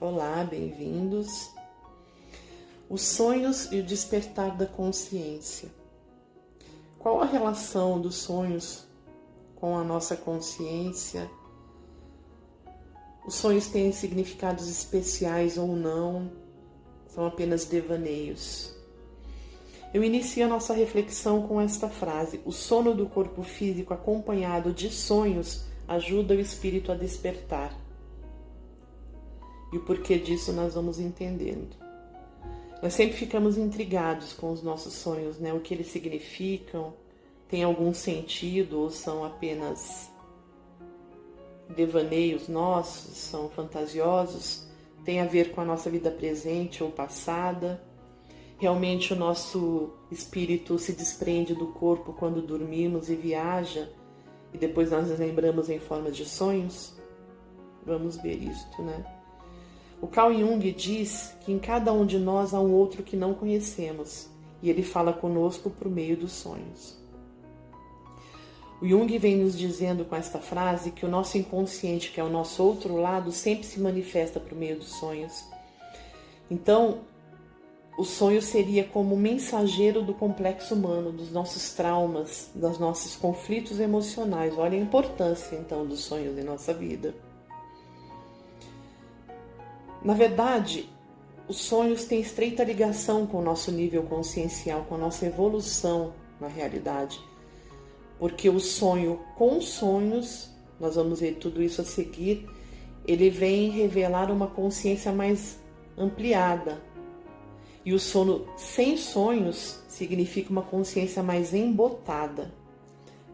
Olá, bem-vindos. Os sonhos e o despertar da consciência. Qual a relação dos sonhos com a nossa consciência? Os sonhos têm significados especiais ou não? São apenas devaneios. Eu inicio a nossa reflexão com esta frase: o sono do corpo físico acompanhado de sonhos ajuda o espírito a despertar. E o porquê disso nós vamos entendendo. Nós sempre ficamos intrigados com os nossos sonhos, né? O que eles significam, tem algum sentido ou são apenas devaneios nossos, são fantasiosos, tem a ver com a nossa vida presente ou passada. Realmente o nosso espírito se desprende do corpo quando dormimos e viaja, e depois nós nos lembramos em forma de sonhos? Vamos ver isto, né? O Carl Jung diz que em cada um de nós há um outro que não conhecemos, e ele fala conosco por meio dos sonhos. O Jung vem nos dizendo com esta frase que o nosso inconsciente, que é o nosso outro lado, sempre se manifesta por meio dos sonhos. Então, o sonho seria como mensageiro do complexo humano, dos nossos traumas, dos nossos conflitos emocionais. Olha a importância, então, dos sonhos em nossa vida. Na verdade, os sonhos têm estreita ligação com o nosso nível consciencial, com a nossa evolução na realidade. Porque o sonho com sonhos, nós vamos ver tudo isso a seguir, ele vem revelar uma consciência mais ampliada. E o sono sem sonhos significa uma consciência mais embotada.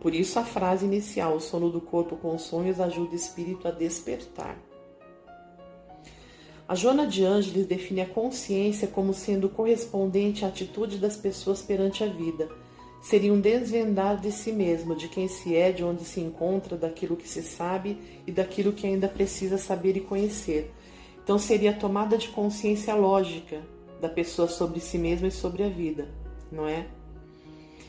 Por isso a frase inicial, o sono do corpo com sonhos ajuda o espírito a despertar. A Joana de Ângeles define a consciência como sendo correspondente à atitude das pessoas perante a vida. Seria um desvendar de si mesmo, de quem se é, de onde se encontra, daquilo que se sabe e daquilo que ainda precisa saber e conhecer. Então seria a tomada de consciência lógica da pessoa sobre si mesma e sobre a vida, não é?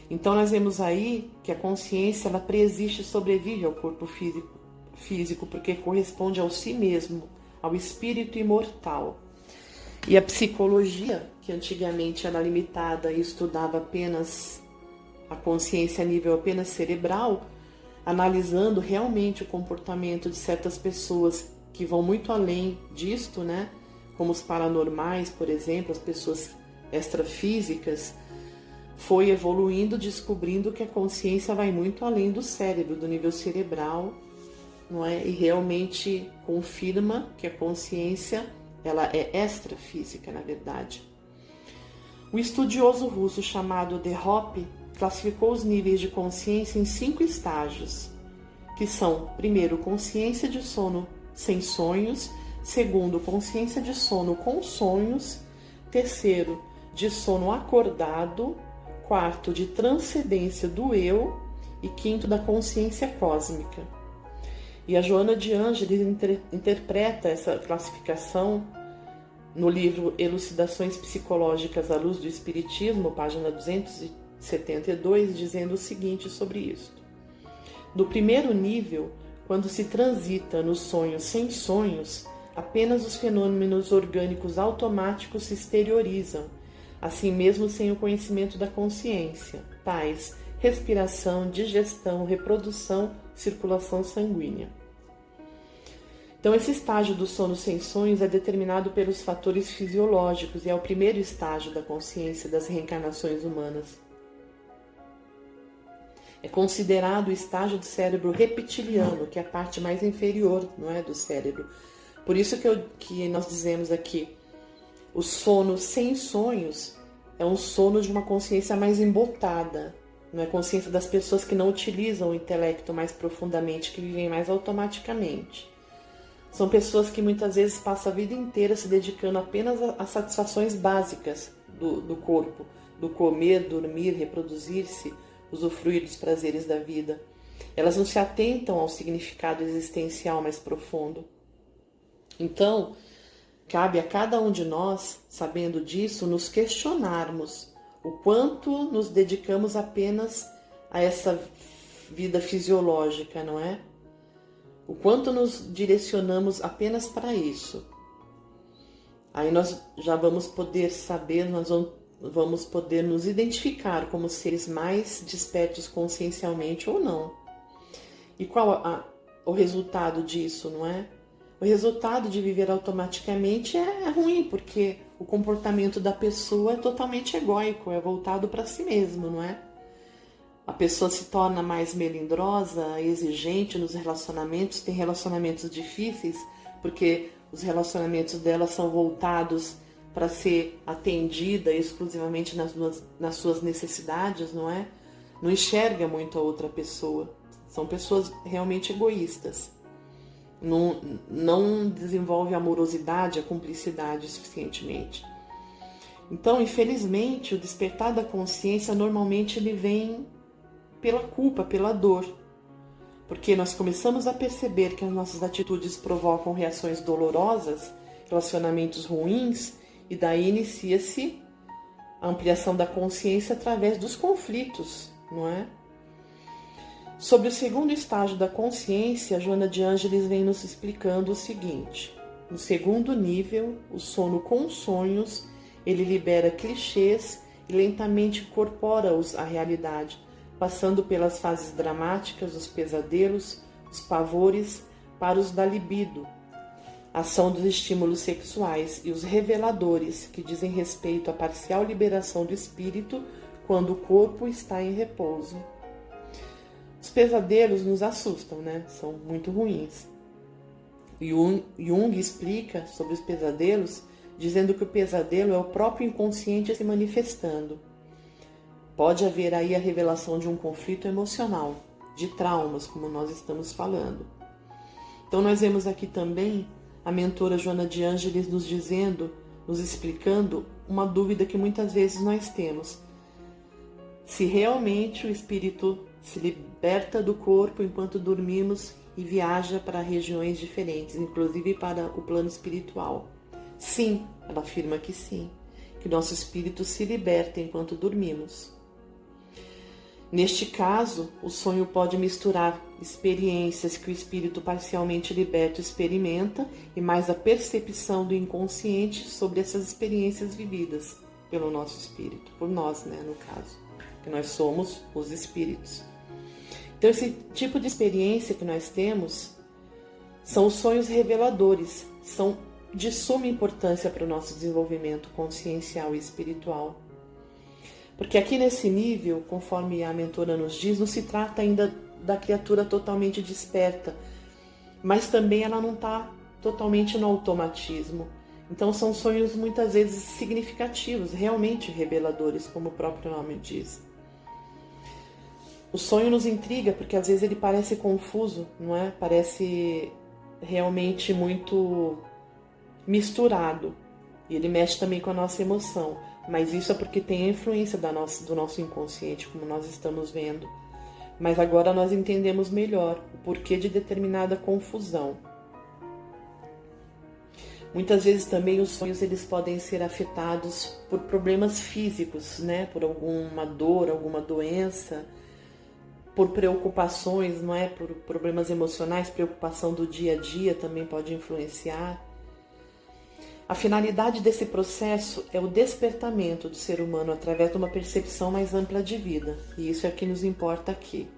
Então nós vemos aí que a consciência ela preexiste e sobrevive ao corpo físico porque corresponde ao si mesmo, ao espírito imortal. E a psicologia, que antigamente era limitada e estudava apenas a consciência a nível apenas cerebral, analisando realmente o comportamento de certas pessoas que vão muito além disto, né? Como os paranormais, por exemplo, as pessoas extrafísicas, foi evoluindo, descobrindo que a consciência vai muito além do cérebro, do nível cerebral, não é? E realmente confirma que a consciência ela é extrafísica, na verdade. O estudioso russo chamado de Hoppe classificou os níveis de consciência em 5 estágios, que são, primeiro, consciência de sono sem sonhos, segundo, consciência de sono com sonhos, terceiro, de sono acordado, quarto, de transcendência do eu e quinto, da consciência cósmica. E a Joana de Ângeles interpreta essa classificação no livro Elucidações Psicológicas à Luz do Espiritismo, página 272, dizendo o seguinte sobre isso. No primeiro nível, quando se transita no sonho sem sonhos, apenas os fenômenos orgânicos automáticos se exteriorizam, assim mesmo sem o conhecimento da consciência, tais respiração, digestão, reprodução, circulação sanguínea. Então, esse estágio do sono sem sonhos é determinado pelos fatores fisiológicos e é o primeiro estágio da consciência das reencarnações humanas. É considerado o estágio do cérebro reptiliano, que é a parte mais inferior, não é, do cérebro. Por isso que nós dizemos aqui, o sono sem sonhos é um sono de uma consciência mais embotada, não é consciência das pessoas que não utilizam o intelecto mais profundamente, que vivem mais automaticamente. São pessoas que muitas vezes passam a vida inteira se dedicando apenas às satisfações básicas do corpo, do comer, dormir, reproduzir-se, usufruir dos prazeres da vida. Elas não se atentam ao significado existencial mais profundo. Então, cabe a cada um de nós, sabendo disso, nos questionarmos o quanto nos dedicamos apenas a essa vida fisiológica, não é? O quanto nos direcionamos apenas para isso. Aí nós já vamos poder saber, nós vamos poder nos identificar como seres mais despertos consciencialmente ou não. E qual o resultado disso, não é? O resultado de viver automaticamente é ruim, porque o comportamento da pessoa é totalmente egóico, é voltado para si mesmo, não é? A pessoa se torna mais melindrosa, exigente nos relacionamentos, tem relacionamentos difíceis, porque os relacionamentos dela são voltados para ser atendida exclusivamente nas suas necessidades, não é? Não enxerga muito a outra pessoa. São pessoas realmente egoístas. Não desenvolve a amorosidade, a cumplicidade suficientemente. Então, infelizmente, o despertar da consciência normalmente ele vem pela culpa, pela dor. Porque nós começamos a perceber que as nossas atitudes provocam reações dolorosas, relacionamentos ruins, e daí inicia-se a ampliação da consciência através dos conflitos, não é? Sobre o segundo estágio da consciência, Joana de Ângeles vem nos explicando o seguinte: no segundo nível, o sono com sonhos, ele libera clichês e lentamente incorpora-os à realidade, passando pelas fases dramáticas, os pesadelos, os pavores, para os da libido, ação dos estímulos sexuais, e os reveladores, que dizem respeito à parcial liberação do espírito quando o corpo está em repouso. Os pesadelos nos assustam, né? São muito ruins. Jung explica sobre os pesadelos, dizendo que o pesadelo é o próprio inconsciente se manifestando. Pode haver aí a revelação de um conflito emocional, de traumas, como nós estamos falando. Então nós vemos aqui também a mentora Joana de Ângeles nos dizendo, nos explicando uma dúvida que muitas vezes nós temos. Se realmente o espírito se liberta do corpo enquanto dormimos e viaja para regiões diferentes, inclusive para o plano espiritual. Sim, ela afirma que sim, que nosso espírito se liberta enquanto dormimos. Neste caso, o sonho pode misturar experiências que o espírito parcialmente liberto experimenta e mais a percepção do inconsciente sobre essas experiências vividas pelo nosso espírito, por nós, né, no caso, que nós somos os espíritos. Então, esse tipo de experiência que nós temos são os sonhos reveladores, são de suma importância para o nosso desenvolvimento consciencial e espiritual. Porque aqui nesse nível, conforme a mentora nos diz, não se trata ainda da criatura totalmente desperta, mas também ela não está totalmente no automatismo. Então são sonhos muitas vezes significativos, realmente reveladores, como o próprio nome diz. O sonho nos intriga porque às vezes ele parece confuso, não é? Parece realmente muito misturado. E ele mexe também com a nossa emoção. Mas isso é porque tem a influência do nosso inconsciente, como nós estamos vendo. Mas agora nós entendemos melhor o porquê de determinada confusão. Muitas vezes também os sonhos eles podem ser afetados por problemas físicos, né? Por alguma dor, alguma doença, por preocupações, não é? Por problemas emocionais, preocupação do dia a dia também pode influenciar. A finalidade desse processo é o despertamento do ser humano através de uma percepção mais ampla de vida, e isso é o que nos importa aqui.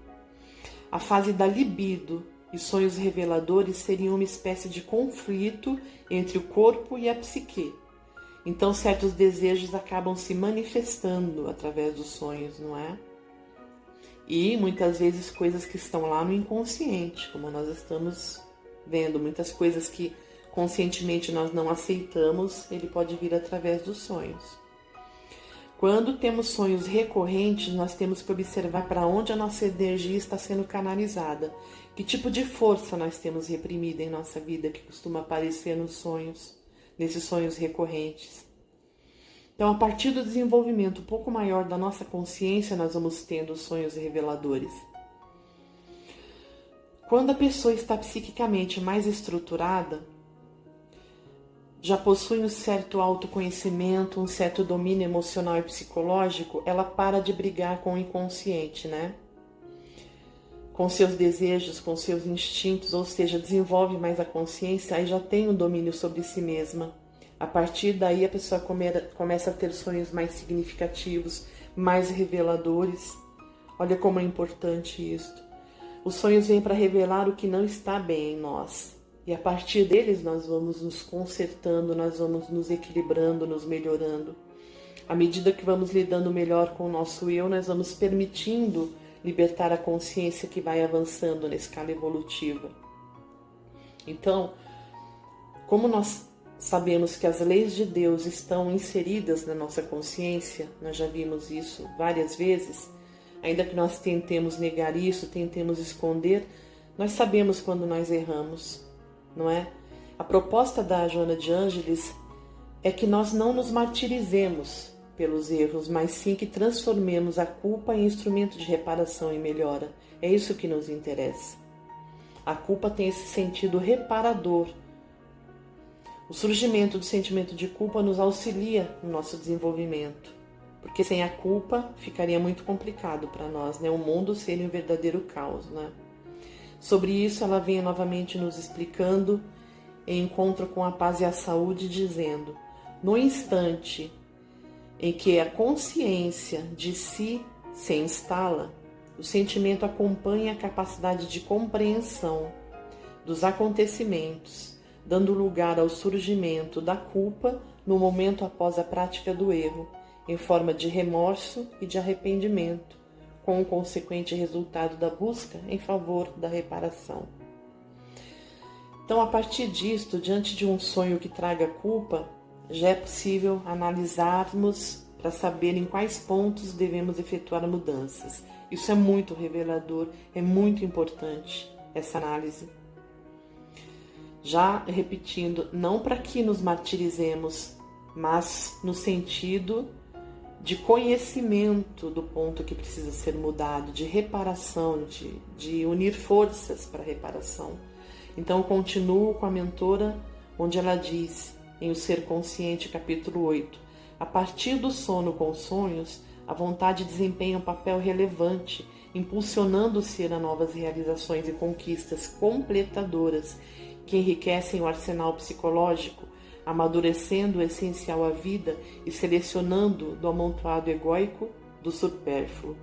A fase da libido e sonhos reveladores seriam uma espécie de conflito entre o corpo e a psique. Então certos desejos acabam se manifestando através dos sonhos, não é? E muitas vezes coisas que estão lá no inconsciente, como nós estamos vendo, muitas coisas que conscientemente nós não aceitamos, ele pode vir através dos sonhos. Quando temos sonhos recorrentes, nós temos que observar para onde a nossa energia está sendo canalizada, que tipo de força nós temos reprimida em nossa vida, que costuma aparecer nos sonhos, nesses sonhos recorrentes. Então, a partir do desenvolvimento um pouco maior da nossa consciência, nós vamos tendo os sonhos reveladores. Quando a pessoa está psiquicamente mais estruturada, já possui um certo autoconhecimento, um certo domínio emocional e psicológico, ela para de brigar com o inconsciente, né? Com seus desejos, com seus instintos, ou seja, desenvolve mais a consciência, aí já tem um domínio sobre si mesma. A partir daí a pessoa começa a ter sonhos mais significativos, mais reveladores. Olha como é importante isso. Os sonhos vêm para revelar o que não está bem em nós. E a partir deles nós vamos nos consertando, nós vamos nos equilibrando, nos melhorando. À medida que vamos lidando melhor com o nosso eu, nós vamos permitindo libertar a consciência que vai avançando na escala evolutiva. Então, como nós sabemos que as leis de Deus estão inseridas na nossa consciência, nós já vimos isso várias vezes, ainda que nós tentemos negar isso, tentemos esconder, nós sabemos quando nós erramos, não é? A proposta da Joana de Ângeles é que nós não nos martirizemos pelos erros, mas sim que transformemos a culpa em instrumento de reparação e melhora. É isso que nos interessa. A culpa tem esse sentido reparador. O surgimento do sentimento de culpa nos auxilia no nosso desenvolvimento, porque sem a culpa ficaria muito complicado para nós, né? O mundo seria um verdadeiro caos, né? Sobre isso ela vem novamente nos explicando em Encontro com a Paz e a Saúde, dizendo: no instante em que a consciência de si se instala, o sentimento acompanha a capacidade de compreensão dos acontecimentos, dando lugar ao surgimento da culpa no momento após a prática do erro, em forma de remorso e de arrependimento, com o consequente resultado da busca em favor da reparação. Então, a partir disto, diante de um sonho que traga culpa, já é possível analisarmos para saber em quais pontos devemos efetuar mudanças. Isso é muito revelador, é muito importante essa análise. Já repetindo, não para que nos martirizemos, mas no sentido de conhecimento do ponto que precisa ser mudado, de reparação, de unir forças para a reparação. Então eu continuo com a mentora, onde ela diz, em O Ser Consciente, capítulo 8, a partir do sono com sonhos, a vontade desempenha um papel relevante, impulsionando o ser a novas realizações e conquistas completadoras que enriquecem o arsenal psicológico, amadurecendo o essencial à vida e selecionando do amontoado egóico do supérfluo.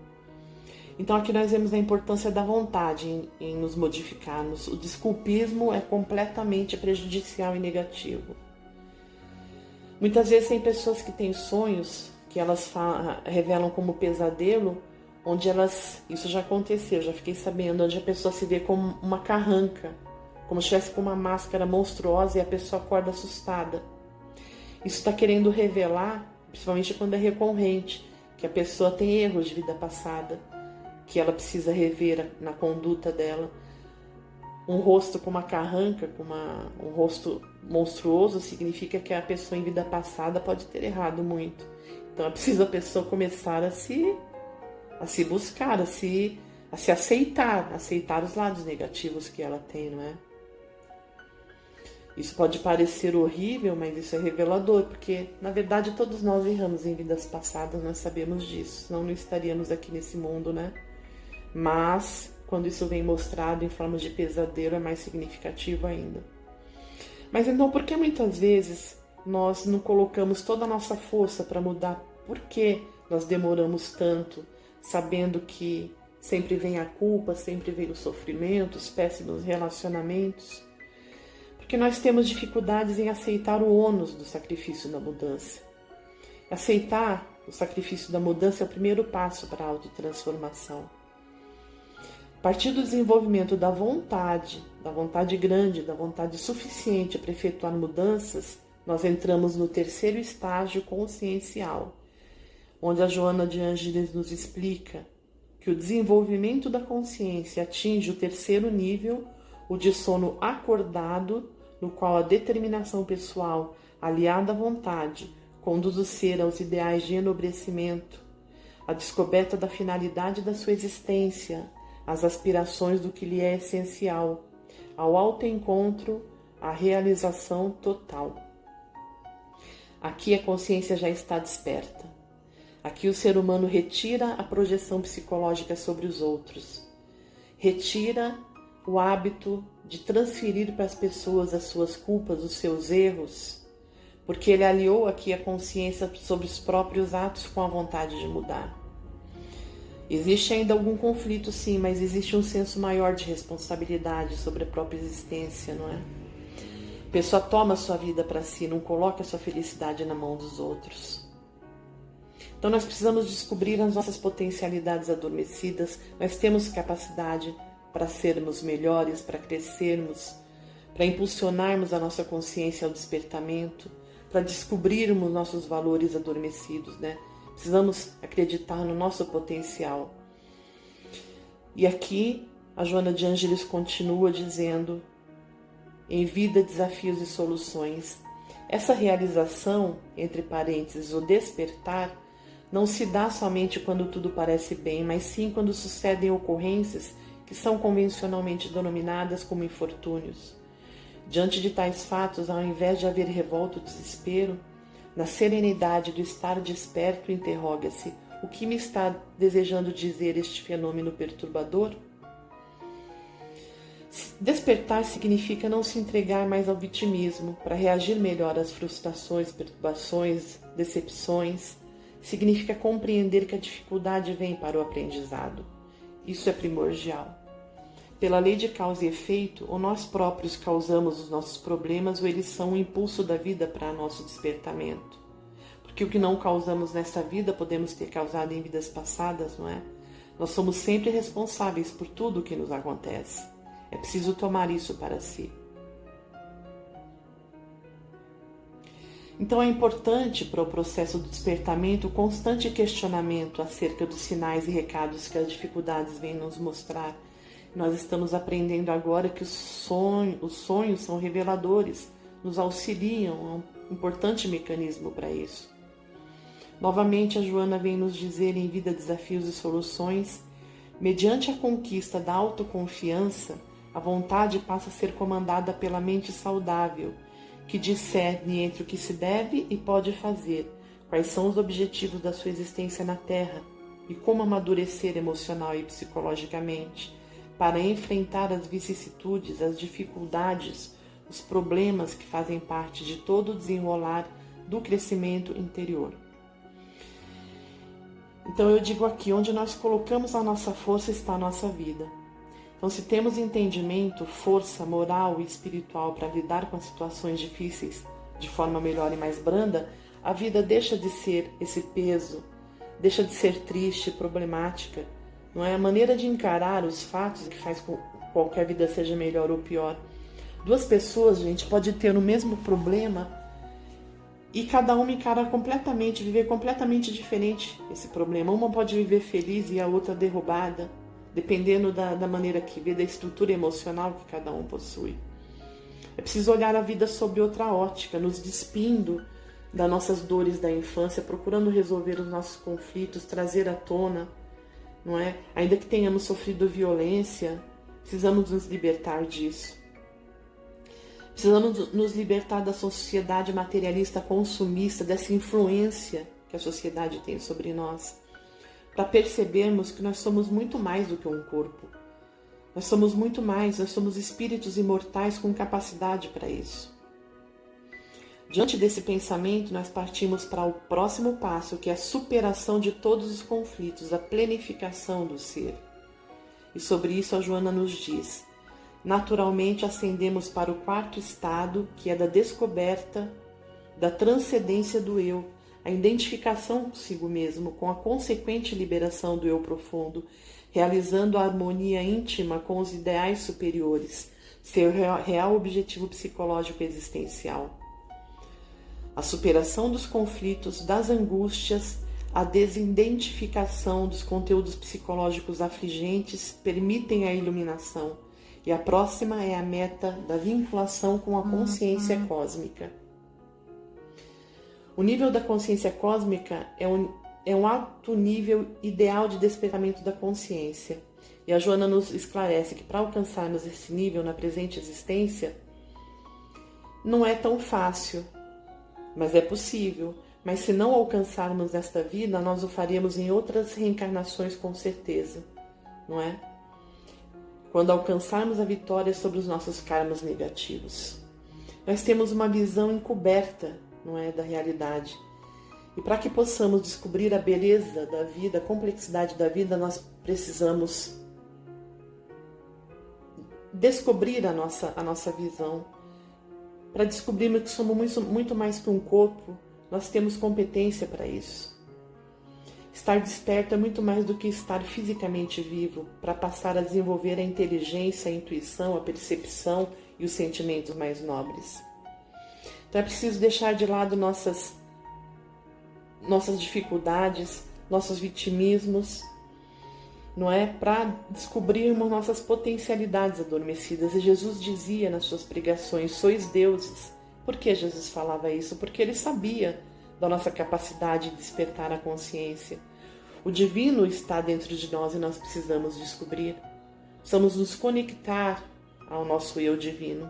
Então aqui nós vemos a importância da vontade em nos modificarmos. O desculpismo é completamente prejudicial e negativo. Muitas vezes tem pessoas que têm sonhos que elas revelam como pesadelo, onde isso já aconteceu, já fiquei sabendo, onde a pessoa se vê como uma carranca, como se estivesse com uma máscara monstruosa e a pessoa acorda assustada. Isso está querendo revelar, principalmente quando é recorrente, que a pessoa tem erros de vida passada, que ela precisa rever na conduta dela. Um rosto com uma carranca, um rosto monstruoso, significa que a pessoa em vida passada pode ter errado muito. Então é preciso a pessoa começar a se buscar, a se aceitar os lados negativos que ela tem, não é? Isso pode parecer horrível, mas isso é revelador, porque na verdade todos nós erramos em vidas passadas, nós sabemos disso, senão não estaríamos aqui nesse mundo, né? Mas quando isso vem mostrado em forma de pesadelo é mais significativo ainda. Mas então, por que muitas vezes nós não colocamos toda a nossa força para mudar? Por que nós demoramos tanto, sabendo que sempre vem a culpa, sempre vem o sofrimento, os péssimos relacionamentos? Porque nós temos dificuldades em aceitar o ônus do sacrifício da mudança. Aceitar o sacrifício da mudança é o primeiro passo para a autotransformação. A partir do desenvolvimento da vontade grande, da vontade suficiente para efetuar mudanças, nós entramos no terceiro estágio consciencial, onde a Joana de Ângeles nos explica que o desenvolvimento da consciência atinge o terceiro nível, o de sono acordado, no qual a determinação pessoal, aliada à vontade, conduz o ser aos ideais de enobrecimento, a descoberta da finalidade da sua existência, as aspirações do que lhe é essencial, ao autoencontro, à realização total. Aqui a consciência já está desperta. Aqui o ser humano retira a projeção psicológica sobre os outros. Retira o hábito de transferir para as pessoas as suas culpas, os seus erros, porque ele aliou aqui a consciência sobre os próprios atos com a vontade de mudar. Existe ainda algum conflito, sim, mas existe um senso maior de responsabilidade sobre a própria existência, não é? A pessoa toma a sua vida para si, não coloca a sua felicidade na mão dos outros. Então nós precisamos descobrir as nossas potencialidades adormecidas, nós temos capacidade para sermos melhores, para crescermos, para impulsionarmos a nossa consciência ao despertamento, para descobrirmos nossos valores adormecidos, né? Precisamos acreditar no nosso potencial. E aqui a Joana de Ângeles continua dizendo, em vida, desafios e soluções. Essa realização, entre parênteses, o despertar, não se dá somente quando tudo parece bem, mas sim quando sucedem ocorrências que são convencionalmente denominadas como infortúnios. Diante de tais fatos, ao invés de haver revolta ou desespero, na serenidade do estar desperto, interroga-se: o que me está desejando dizer este fenômeno perturbador? Despertar significa não se entregar mais ao vitimismo, para reagir melhor às frustrações, perturbações, decepções. Significa compreender que a dificuldade vem para o aprendizado. Isso é primordial. Pela lei de causa e efeito, ou nós próprios causamos os nossos problemas, ou eles são o impulso da vida para nosso despertamento. Porque o que não causamos nessa vida, podemos ter causado em vidas passadas, não é? Nós somos sempre responsáveis por tudo o que nos acontece. É preciso tomar isso para si. Então é importante para o processo do despertamento o constante questionamento acerca dos sinais e recados que as dificuldades vêm nos mostrar. Nós estamos aprendendo agora que os sonhos são reveladores, nos auxiliam, é um importante mecanismo para isso. Novamente, a Joana vem nos dizer em Vida, Desafios e Soluções, mediante a conquista da autoconfiança, a vontade passa a ser comandada pela mente saudável, que discerne entre o que se deve e pode fazer, quais são os objetivos da sua existência na Terra e como amadurecer emocional e psicologicamente, para enfrentar as vicissitudes, as dificuldades, os problemas que fazem parte de todo o desenrolar do crescimento interior. Então eu digo aqui, onde nós colocamos a nossa força está a nossa vida. Então se temos entendimento, força moral e espiritual para lidar com as situações difíceis de forma melhor e mais branda, a vida deixa de ser esse peso, deixa de ser triste, problemática. Não é a maneira de encarar os fatos que faz com que qualquer vida seja melhor ou pior. Duas pessoas, gente, pode ter o mesmo problema e cada uma encara completamente, viver completamente diferente esse problema. Uma pode viver feliz e a outra derrubada, dependendo da maneira que vê, da estrutura emocional que cada um possui. É preciso olhar a vida sob outra ótica, nos despindo das nossas dores da infância, procurando resolver os nossos conflitos, trazer à tona, não é? Ainda que tenhamos sofrido violência, precisamos nos libertar disso. Precisamos nos libertar da sociedade materialista consumista, dessa influência que a sociedade tem sobre nós, para percebermos que nós somos muito mais do que um corpo. Nós somos muito mais, nós somos espíritos imortais com capacidade para isso. Diante desse pensamento, nós partimos para o próximo passo, que é a superação de todos os conflitos, a plenificação do ser. E sobre isso a Joana nos diz: naturalmente ascendemos para o quarto estado, que é da descoberta, da transcendência do eu, a identificação consigo mesmo, com a consequente liberação do eu profundo, realizando a harmonia íntima com os ideais superiores, seu real objetivo psicológico existencial. A superação dos conflitos, das angústias, a desidentificação dos conteúdos psicológicos afligentes permitem a iluminação, e a próxima é a meta da vinculação com a consciência cósmica. O nível da consciência cósmica é um alto nível ideal de despertamento da consciência. E a Joana nos esclarece que para alcançarmos esse nível na presente existência, não é tão fácil, mas é possível. Mas se não alcançarmos esta vida, nós o faremos em outras reencarnações com certeza, não é? Quando alcançarmos a vitória sobre os nossos karmas negativos. Nós temos uma visão encoberta, não é, da realidade. E para que possamos descobrir a beleza da vida, a complexidade da vida, nós precisamos descobrir a nossa visão. Para descobrirmos que somos muito mais que um corpo, nós temos competência para isso. Estar desperto é muito mais do que estar fisicamente vivo, para passar a desenvolver a inteligência, a intuição, a percepção e os sentimentos mais nobres. Então é preciso deixar de lado nossas dificuldades, nossos vitimismos, não é? Para descobrirmos nossas potencialidades adormecidas. E Jesus dizia nas suas pregações: sois deuses. Por que Jesus falava isso? Porque ele sabia da nossa capacidade de despertar a consciência. O divino está dentro de nós e nós precisamos descobrir. Precisamos nos conectar ao nosso eu divino.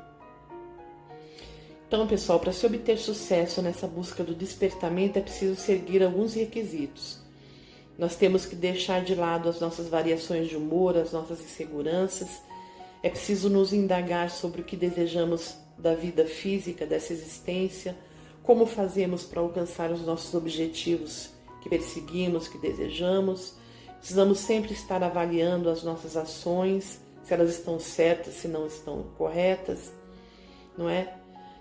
Então, pessoal, para se obter sucesso nessa busca do despertamento é preciso seguir alguns requisitos. Nós temos que deixar de lado as nossas variações de humor, as nossas inseguranças. É preciso nos indagar sobre o que desejamos da vida física, dessa existência, como fazemos para alcançar os nossos objetivos que perseguimos, que desejamos. Precisamos sempre estar avaliando as nossas ações, se elas estão certas, se não estão corretas, não é?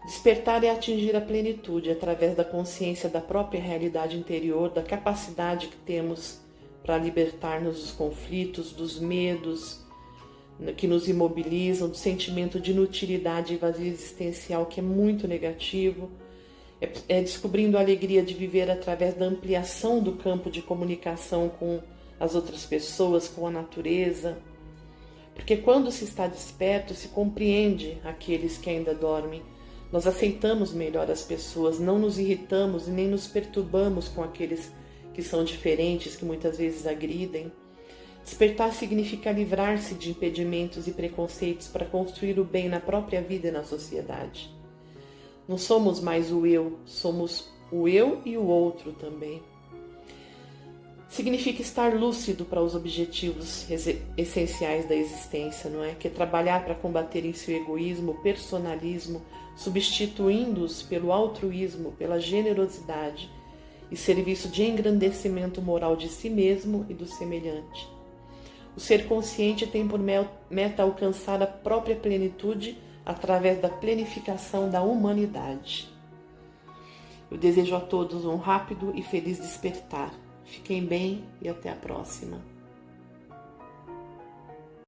Despertar é atingir a plenitude através da consciência da própria realidade interior, da capacidade que temos para libertar-nos dos conflitos, dos medos que nos imobilizam, do sentimento de inutilidade e vazio existencial que é muito negativo. É descobrindo a alegria de viver através da ampliação do campo de comunicação com as outras pessoas, com a natureza. Porque quando se está desperto, se compreende aqueles que ainda dormem. Nós aceitamos melhor as pessoas, não nos irritamos e nem nos perturbamos com aqueles que são diferentes, que muitas vezes agridem. Despertar significa livrar-se de impedimentos e preconceitos para construir o bem na própria vida e na sociedade. Não somos mais o eu, somos o eu e o outro também. Significa estar lúcido para os objetivos essenciais da existência, não é? Que é trabalhar para combater em si o egoísmo, o personalismo, substituindo-os pelo altruísmo, pela generosidade e serviço de engrandecimento moral de si mesmo e do semelhante. O ser consciente tem por meta alcançar a própria plenitude através da plenificação da humanidade. Eu desejo a todos um rápido e feliz despertar. Fiquem bem e até a próxima.